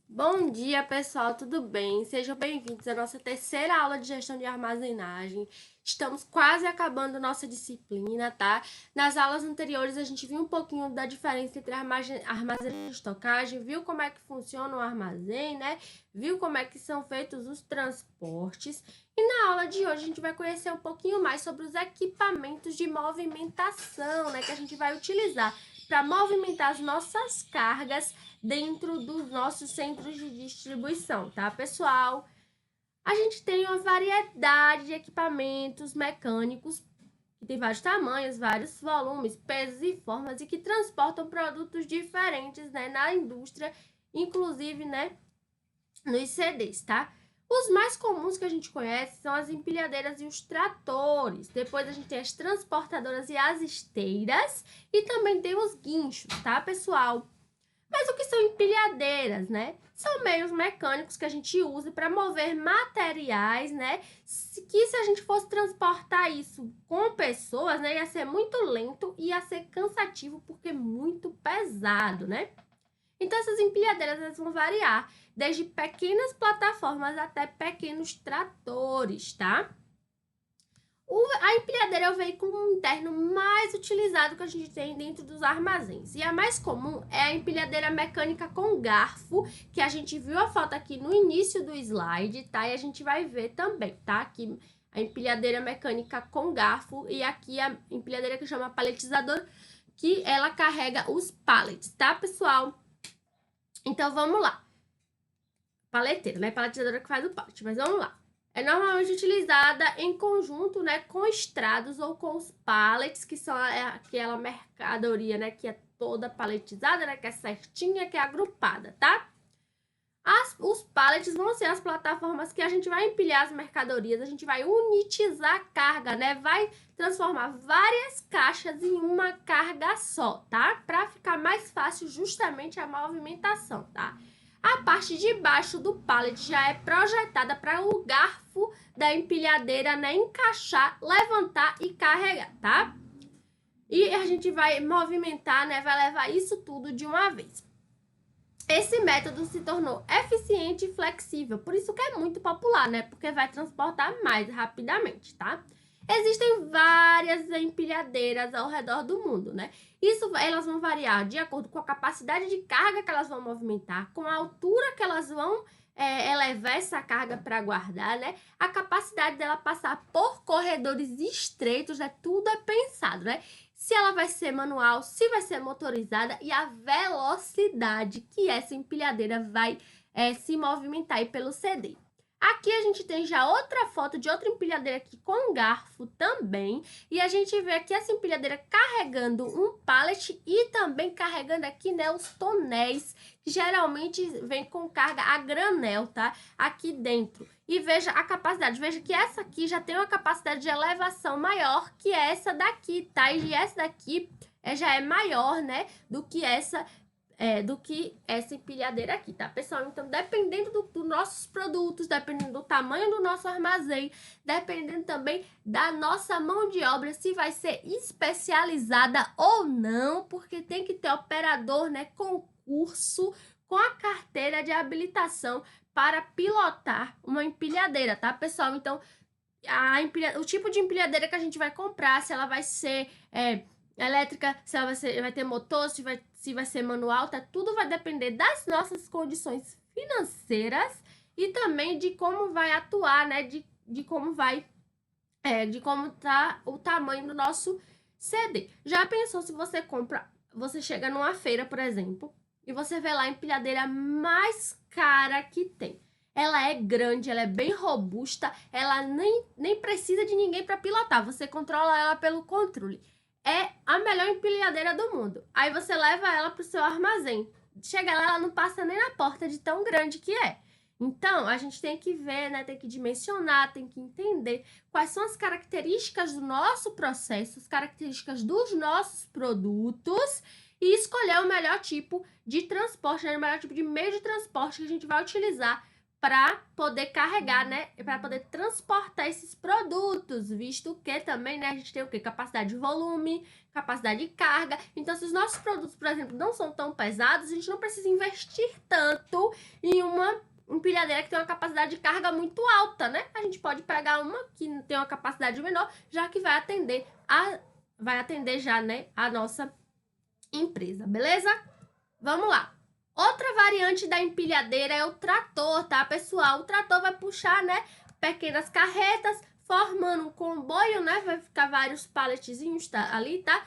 Bom dia, pessoal, tudo bem? Sejam bem-vindos à nossa terceira aula de gestão de armazenagem. Estamos quase acabando nossa disciplina, tá? Nas aulas anteriores, a gente viu um pouquinho da diferença entre armazenagem e estocagem, viu como é que funciona o armazém, né? Viu como é que são feitos os transportes. E na aula de hoje, a gente vai conhecer um pouquinho mais sobre os equipamentos de movimentação, né? Que a gente vai utilizar para movimentar as nossas cargas dentro dos nossos centros de distribuição, tá, pessoal? A gente tem uma variedade de equipamentos mecânicos que tem vários tamanhos, vários volumes, pesos e formas e que transportam produtos diferentes, né, na indústria, inclusive, né, nos CDs, tá? Os mais comuns que a gente conhece são as empilhadeiras e os tratores. Depois a gente tem as transportadoras e as esteiras e também tem os guinchos, tá, pessoal? Mas o que são empilhadeiras, né? São meios mecânicos que a gente usa para mover materiais, né? Que se a gente fosse transportar isso com pessoas, né? Ia ser muito lento e ia ser cansativo porque é muito pesado, né? Então, essas empilhadeiras elas vão variar, desde pequenas plataformas até pequenos tratores, tá? A empilhadeira é o veículo interno mais utilizado que a gente tem dentro dos armazéns. E a mais comum é a empilhadeira mecânica com garfo, que a gente viu a foto aqui no início do slide, tá? E a gente vai ver também, tá? Aqui a empilhadeira mecânica com garfo e aqui a empilhadeira que chama paletizador, que ela carrega os pallets, tá, pessoal? Então, vamos lá. Paleteira, né? Paletizadora que faz o pallet, mas vamos lá. É normalmente utilizada em conjunto, né, com estrados ou com os pallets, que são aquela mercadoria, né, que é toda paletizada, né, que é certinha, que é agrupada, tá? Os pallets vão ser as plataformas que a gente vai empilhar as mercadorias, a gente vai unitizar a carga, né, vai transformar várias caixas em uma carga só, tá? Para ficar mais fácil justamente a movimentação, tá? A parte de baixo do pallet já é projetada para o garfo da empilhadeira, né, encaixar, levantar e carregar, tá? E a gente vai movimentar, né, vai levar isso tudo de uma vez. Esse método se tornou eficiente e flexível, por isso que é muito popular, né? Porque vai transportar mais rapidamente, tá? Existem várias empilhadeiras ao redor do mundo, né? Elas vão variar de acordo com a capacidade de carga que elas vão movimentar, com a altura que elas vão elevar essa carga para guardar, né? A capacidade dela passar por corredores estreitos, né? Tudo é pensado, né? Se ela vai ser manual, se vai ser motorizada e a velocidade que essa empilhadeira vai se movimentar aí pelo CD. Aqui a gente tem já outra foto de outra empilhadeira aqui com garfo também. E a gente vê aqui essa empilhadeira carregando um pallet e também carregando aqui, né, os tonéis, que geralmente vem com carga a granel, tá? Aqui dentro. E veja a capacidade. Veja que essa aqui já tem uma capacidade de elevação maior que essa daqui, tá? E essa daqui já é maior, né, do que essa empilhadeira aqui, tá, pessoal? Então, dependendo dos nossos produtos, dependendo do tamanho do nosso armazém, dependendo também da nossa mão de obra, se vai ser especializada ou não, porque tem que ter operador, né, concurso com a carteira de habilitação para pilotar uma empilhadeira, tá, pessoal? Então, o tipo de empilhadeira que a gente vai comprar, se ela vai ser elétrica, se ela vai ter motor, se vai ser manual, tá? Tudo vai depender das nossas condições financeiras e também de como vai atuar, né? De como vai, de como tá o tamanho do nosso CD. Já pensou se você chega numa feira, por exemplo, e você vê lá a empilhadeira mais cara que tem. Ela é grande, ela é bem robusta, ela nem precisa de ninguém para pilotar, você controla ela pelo controle. É a melhor empilhadeira do mundo. Aí você leva ela para o seu armazém. Chega lá, ela não passa nem na porta de tão grande que é. Então, a gente tem que ver, né? Tem que dimensionar, tem que entender quais são as características do nosso processo, as características dos nossos produtos e escolher o melhor tipo de transporte, né, o melhor tipo de meio de transporte que a gente vai utilizar para poder carregar, né? Para poder transportar esses produtos, visto que também, né, a gente tem o quê? Capacidade de volume, capacidade de carga. Então, se os nossos produtos, por exemplo, não são tão pesados, a gente não precisa investir tanto em uma empilhadeira que tem uma capacidade de carga muito alta, né? A gente pode pegar uma que tem uma capacidade menor, já que vai atender já, né, a nossa empresa, beleza? Vamos lá. Outra variante da empilhadeira é o trator, tá, pessoal? O trator vai puxar, né, pequenas carretas, formando um comboio, né? Vai ficar vários paletezinhos ali, tá?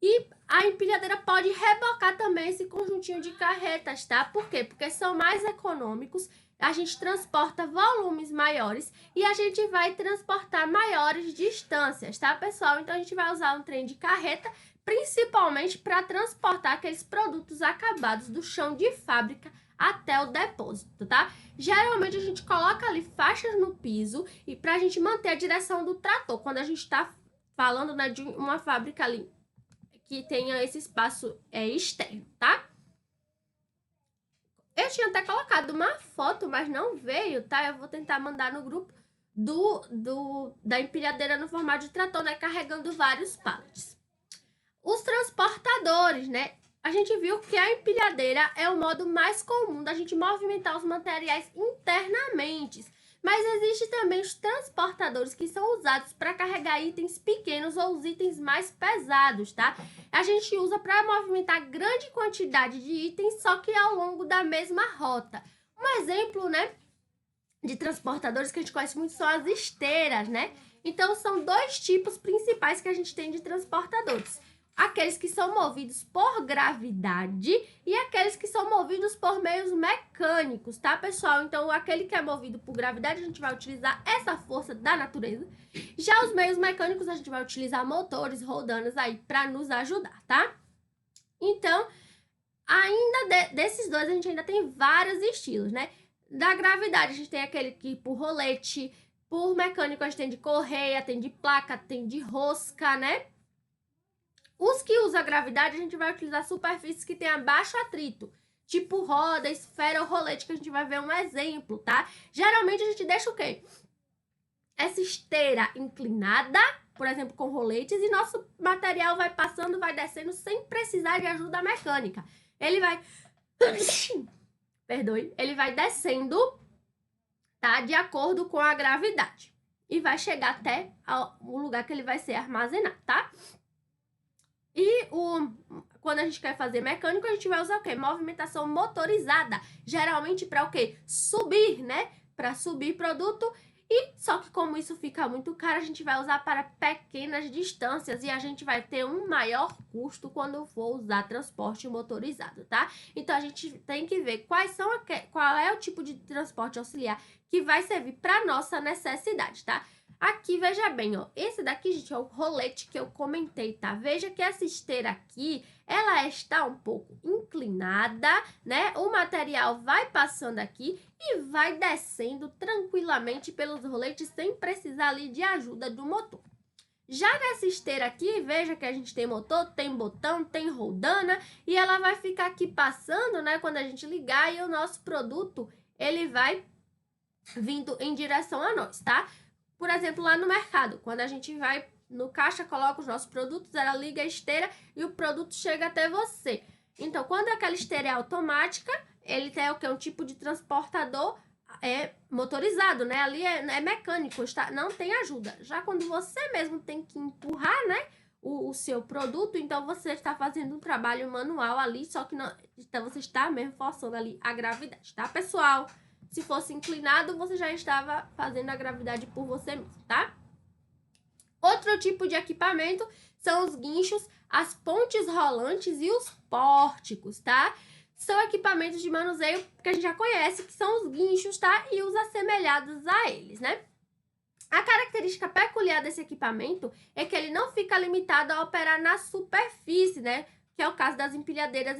E a empilhadeira pode rebocar também esse conjuntinho de carretas, tá? Por quê? Porque são mais econômicos, a gente transporta volumes maiores e a gente vai transportar maiores distâncias, tá, pessoal? Então, a gente vai usar um trem de carreta principalmente para transportar aqueles produtos acabados do chão de fábrica até o depósito, tá? Geralmente a gente coloca ali faixas no piso e para a gente manter a direção do trator, quando a gente está falando, né, de uma fábrica ali que tenha esse espaço externo, tá? Eu tinha até colocado uma foto, mas não veio, tá? Eu vou tentar mandar no grupo da empilhadeira no formato de trator, né, carregando vários pallets. Os transportadores, né? A gente viu que a empilhadeira é o modo mais comum da gente movimentar os materiais internamente. Mas existe também os transportadores que são usados para carregar itens pequenos ou os itens mais pesados, tá? A gente usa para movimentar grande quantidade de itens, só que ao longo da mesma rota. Um exemplo, né, de transportadores que a gente conhece muito são as esteiras, né? Então, são dois tipos principais que a gente tem de transportadores. Aqueles que são movidos por gravidade e aqueles que são movidos por meios mecânicos, tá, pessoal? Então, aquele que é movido por gravidade, a gente vai utilizar essa força da natureza. Já os meios mecânicos, a gente vai utilizar motores, rodanas aí para nos ajudar, tá? Então, ainda desses dois, a gente ainda tem vários estilos, né? Da gravidade, a gente tem aquele que por rolete, por mecânico, a gente tem de correia, tem de placa, tem de rosca, né? Os que usam a gravidade, a gente vai utilizar superfícies que tenham baixo atrito, tipo roda, esfera ou rolete, que a gente vai ver um exemplo, tá? Geralmente, a gente deixa o quê? Essa esteira inclinada, por exemplo, com roletes, e nosso material vai passando, vai descendo, sem precisar de ajuda mecânica. Ele vai... Perdoe. Ele vai descendo, tá? De acordo com a gravidade. E vai chegar até o lugar que ele vai ser armazenado, tá? E quando a gente quer fazer mecânico, a gente vai usar o quê? Movimentação motorizada. Geralmente para o quê? Subir, né? Para subir produto. E só que como isso fica muito caro, a gente vai usar para pequenas distâncias e a gente vai ter um maior custo quando for usar transporte motorizado, tá? Então, a gente tem que ver qual é o tipo de transporte auxiliar que vai servir para nossa necessidade, tá? Aqui, veja bem, ó, esse daqui, gente, é o rolete que eu comentei, tá? Veja que essa esteira aqui, ela está um pouco inclinada, né? O material vai passando aqui e vai descendo tranquilamente pelos roletes sem precisar ali de ajuda do motor. Já nessa esteira aqui, veja que a gente tem motor, tem botão, tem roldana e ela vai ficar aqui passando, né? Quando a gente ligar e o nosso produto, ele vai vindo em direção a nós, tá? Por exemplo, lá no mercado, quando a gente vai no caixa, coloca os nossos produtos, ela liga a esteira e o produto chega até você. Então, quando aquela esteira é automática, ele tem o que? Um tipo de transportador motorizado, né? Ali é mecânico, não tem ajuda. Já quando você mesmo tem que empurrar, né, o seu produto, então você está fazendo um trabalho manual ali, só que não, então você está mesmo forçando ali a gravidade, tá, pessoal? Se fosse inclinado, você já estava fazendo a gravidade por você mesmo, tá? Outro tipo de equipamento são os guinchos, as pontes rolantes e os pórticos, tá? São equipamentos de manuseio que a gente já conhece, que são os guinchos, tá? E os assemelhados a eles, né? A característica peculiar desse equipamento é que ele não fica limitado a operar na superfície, né? Que é o caso das empilhadeiras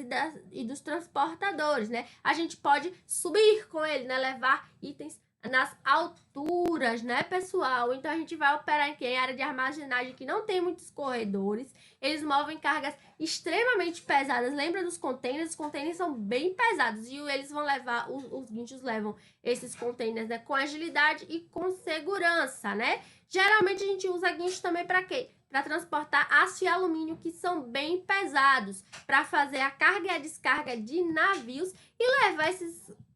e dos transportadores, né? A gente pode subir com ele, né? Levar itens nas alturas, né, pessoal? Então a gente vai operar em quem? Área de armazenagem que não tem muitos corredores. Eles movem cargas extremamente pesadas. Lembra dos containers? Os containers são bem pesados e eles vão levar, os guinchos levam esses containers, né, com agilidade e com segurança, né? Geralmente a gente usa guincho também para quê? Para transportar aço e alumínio, que são bem pesados, para fazer a carga e a descarga de navios e levar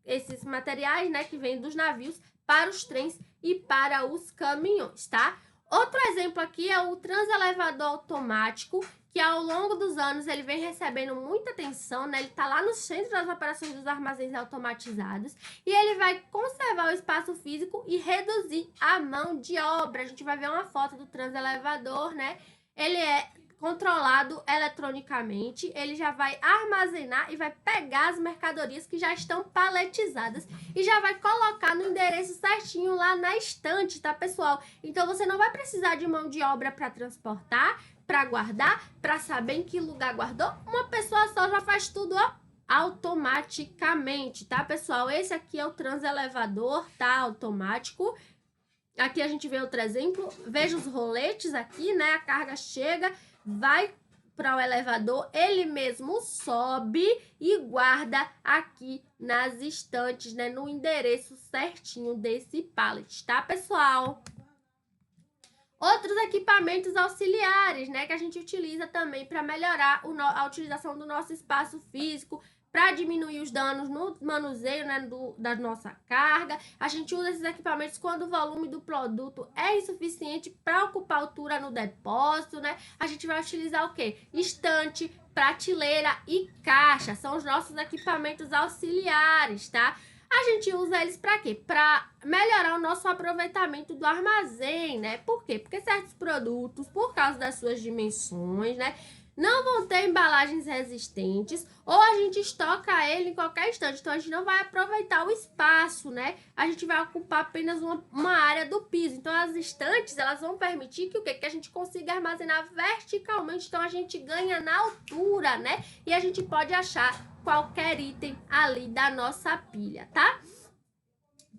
esses materiais, né, que vêm dos navios para os trens e para os caminhões, tá? Outro exemplo aqui é o transelevador automático, que ao longo dos anos ele vem recebendo muita atenção, né? Ele está lá no centro das operações dos armazéns automatizados e ele vai conservar o espaço físico e reduzir a mão de obra. A gente vai ver uma foto do transelevador, né? Ele é controlado eletronicamente, ele já vai armazenar e vai pegar as mercadorias que já estão paletizadas e já vai colocar no endereço certinho lá na estante, tá, pessoal? Então você não vai precisar de mão de obra para transportar, para guardar, para saber em que lugar guardou. Uma pessoa só já faz tudo, ó, automaticamente, tá, pessoal? Esse aqui é o transelevador, tá, automático. Aqui a gente vê outro exemplo. Veja os roletes aqui, né? A carga chega, vai para o elevador, ele mesmo sobe e guarda aqui nas estantes, né? No endereço certinho desse pallet, tá, pessoal? Outros equipamentos auxiliares, né? Que a gente utiliza também para melhorar a utilização do nosso espaço físico, para diminuir os danos no manuseio, né, da nossa carga. A gente usa esses equipamentos quando o volume do produto é insuficiente para ocupar altura no depósito, né? A gente vai utilizar o quê? Estante, prateleira e caixa. São os nossos equipamentos auxiliares, tá? A gente usa eles para quê? Para melhorar o nosso aproveitamento do armazém, né? Por quê? Porque certos produtos, por causa das suas dimensões, né, não vão ter embalagens resistentes, ou a gente estoca ele em qualquer instante, então a gente não vai aproveitar o espaço, né? A gente vai ocupar apenas uma área do piso. Então as estantes, elas vão permitir que o quê? Que a gente consiga armazenar verticalmente, então a gente ganha na altura, né? E a gente pode achar qualquer item ali da nossa pilha, tá?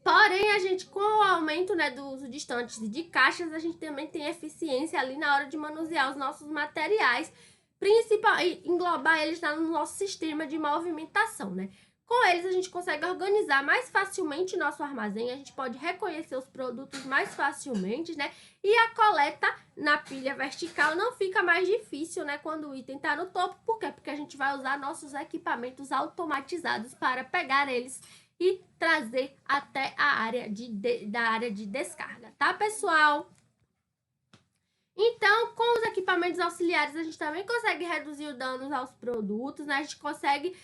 Porém, a gente, com o aumento, né, do uso de estantes e de caixas, a gente também tem eficiência ali na hora de manusear os nossos materiais, principalmente englobar eles no nosso sistema de movimentação, né? Com eles, a gente consegue organizar mais facilmente nosso armazém, a gente pode reconhecer os produtos mais facilmente, né? E a coleta na pilha vertical não fica mais difícil, né? Quando o item está no topo. Por quê? Porque a gente vai usar nossos equipamentos automatizados para pegar eles e trazer até a área da área de descarga, tá, pessoal? Então, com os equipamentos auxiliares, a gente também consegue reduzir os danos aos produtos, né? A gente consegue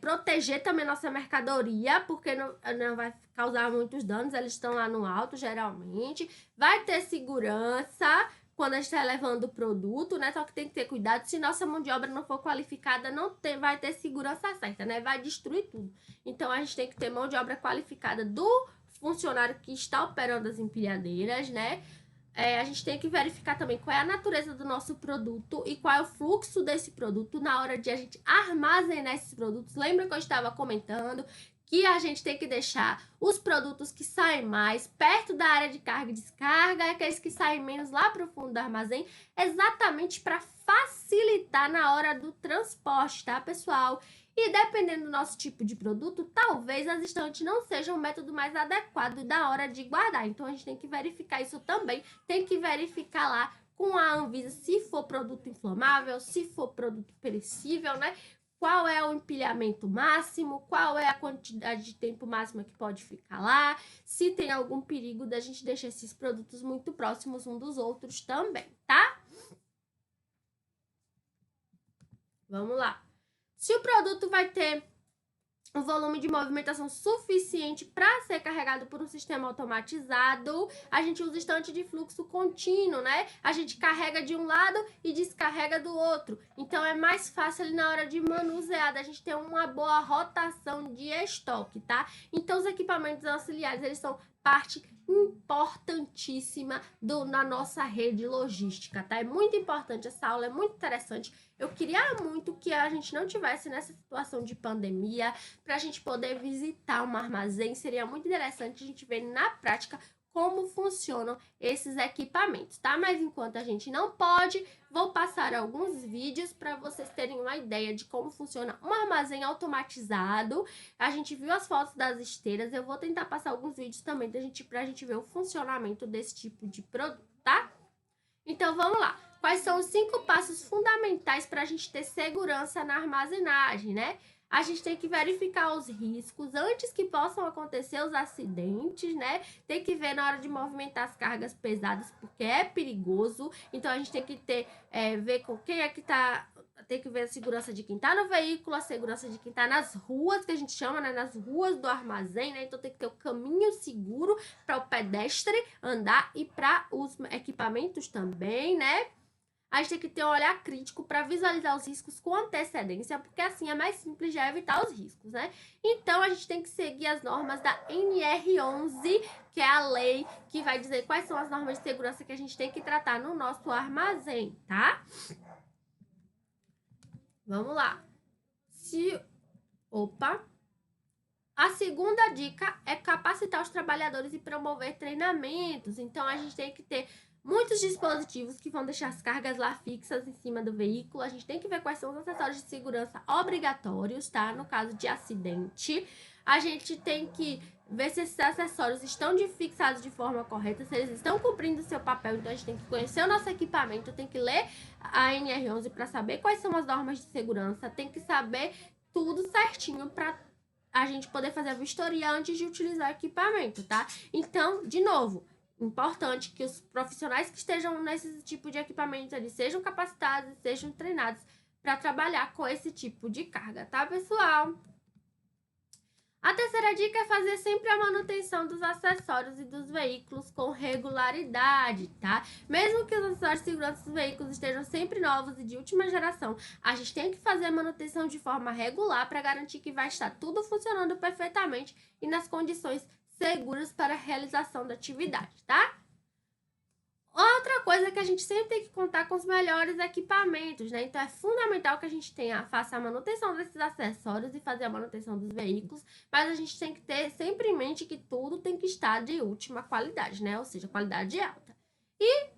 proteger também nossa mercadoria, porque não vai causar muitos danos, eles estão lá no alto, geralmente. Vai ter segurança quando a gente está levando o produto, né? Só que tem que ter cuidado, se nossa mão de obra não for qualificada, vai ter segurança certa, né? Vai destruir tudo. Então, a gente tem que ter mão de obra qualificada do funcionário que está operando as empilhadeiras, né? A gente tem que verificar também qual é a natureza do nosso produto e qual é o fluxo desse produto na hora de a gente armazenar esses produtos. Lembra que eu estava comentando que a gente tem que deixar os produtos que saem mais perto da área de carga e descarga, aqueles que saem menos lá para o fundo do armazém, exatamente para facilitar na hora do transporte, tá, pessoal? E dependendo do nosso tipo de produto, talvez as estantes não sejam o método mais adequado da hora de guardar. Então, a gente tem que verificar isso também. Tem que verificar lá com a Anvisa se for produto inflamável, se for produto perecível, né? Qual é o empilhamento máximo, qual é a quantidade de tempo máxima que pode ficar lá, se tem algum perigo da gente deixar esses produtos muito próximos um dos outros também, tá? Vamos lá. Se o produto vai ter um volume de movimentação suficiente para ser carregado por um sistema automatizado, a gente usa estante de fluxo contínuo, né? A gente carrega de um lado e descarrega do outro. Então, é mais fácil ali na hora de manusear, a gente ter uma boa rotação de estoque, tá? Então, os equipamentos auxiliares, eles são parte importantíssima na nossa rede logística, tá? É muito importante essa aula, é muito interessante. Eu queria muito que a gente não tivesse nessa situação de pandemia, para a gente poder visitar um armazém. Seria muito interessante a gente ver na prática como funcionam esses equipamentos, tá? Mas enquanto a gente não pode, vou passar alguns vídeos para vocês terem uma ideia de como funciona um armazém automatizado. A gente viu as fotos das esteiras, eu vou tentar passar alguns vídeos também pra gente ver o funcionamento desse tipo de produto, tá? Então vamos lá. Quais são os 5 passos fundamentais para a gente ter segurança na armazenagem, né? A gente tem que verificar os riscos antes que possam acontecer os acidentes, né? Tem que ver na hora de movimentar as cargas pesadas, porque é perigoso. Então, a gente tem que ver com quem é que tá... Tem que ver a segurança de quem tá no veículo, a segurança de quem tá nas ruas, que a gente chama, né? Nas ruas do armazém, né? Então, tem que ter o caminho seguro para o pedestre andar e para os equipamentos também, né? A gente tem que ter um olhar crítico para visualizar os riscos com antecedência, porque assim é mais simples de evitar os riscos, né? Então, a gente tem que seguir as normas da NR11, que é a lei que vai dizer quais são as normas de segurança que a gente tem que tratar no nosso armazém, tá? Vamos lá. A segunda dica é capacitar os trabalhadores e promover treinamentos. Então, a gente tem que ter muitos dispositivos que vão deixar as cargas lá fixas em cima do veículo. A gente tem que ver quais são os acessórios de segurança obrigatórios, tá? No caso de acidente. A gente tem que ver se esses acessórios estão fixados de forma correta, se eles estão cumprindo o seu papel. Então, a gente tem que conhecer o nosso equipamento, tem que ler a NR11 para saber quais são as normas de segurança, tem que saber tudo certinho para a gente poder fazer a vistoria antes de utilizar o equipamento, tá? Então, de novo, importante que os profissionais que estejam nesse tipo de equipamento, eles sejam capacitados, sejam treinados para trabalhar com esse tipo de carga, tá, pessoal? A terceira dica é fazer sempre a manutenção dos acessórios e dos veículos com regularidade, tá? Mesmo que os acessórios de segurança dos veículos estejam sempre novos e de última geração, a gente tem que fazer a manutenção de forma regular para garantir que vai estar tudo funcionando perfeitamente e nas condições seguras para a realização da atividade, tá? Outra coisa é que a gente sempre tem que contar com os melhores equipamentos, né? Então, é fundamental que a gente faça a manutenção desses acessórios e fazer a manutenção dos veículos, mas a gente tem que ter sempre em mente que tudo tem que estar de última qualidade, né? Ou seja, qualidade alta. E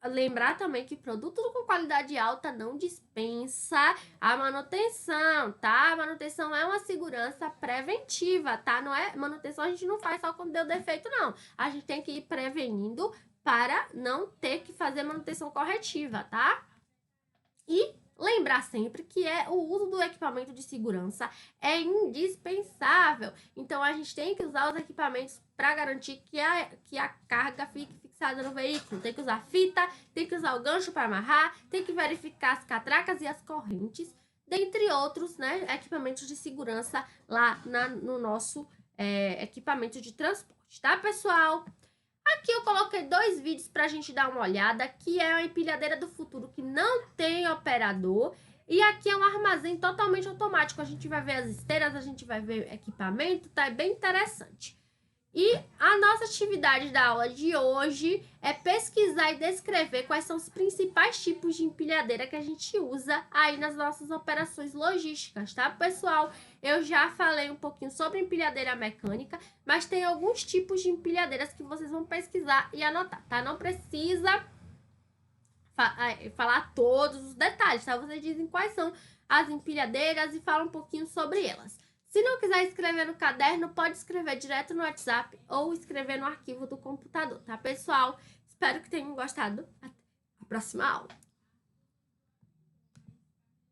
lembrar também que produto com qualidade alta não dispensa a manutenção, tá? A manutenção é uma segurança preventiva, tá? Não é manutenção, a gente não faz só quando deu defeito, não. A gente tem que ir prevenindo para não ter que fazer manutenção corretiva, tá? E lembrar sempre que o uso do equipamento de segurança é indispensável. Então, a gente tem que usar os equipamentos para garantir que a carga fique fixada no veículo. Tem que usar fita, tem que usar o gancho para amarrar, tem que verificar as catracas e as correntes, dentre outros, né, equipamentos de segurança lá no nosso equipamento de transporte, tá, pessoal? Aqui eu coloquei 2 vídeos para a gente dar uma olhada, que é a empilhadeira do futuro que não tem operador. E aqui é um armazém totalmente automático. A gente vai ver as esteiras, a gente vai ver equipamento, tá? É bem interessante. E a nossa atividade da aula de hoje é pesquisar e descrever quais são os principais tipos de empilhadeira que a gente usa aí nas nossas operações logísticas, tá, pessoal? Eu já falei um pouquinho sobre empilhadeira mecânica, mas tem alguns tipos de empilhadeiras que vocês vão pesquisar e anotar, tá? Não precisa falar todos os detalhes, tá? Vocês dizem quais são as empilhadeiras e falam um pouquinho sobre elas. Se não quiser escrever no caderno, pode escrever direto no WhatsApp ou escrever no arquivo do computador, tá, pessoal? Espero que tenham gostado. Até a próxima aula.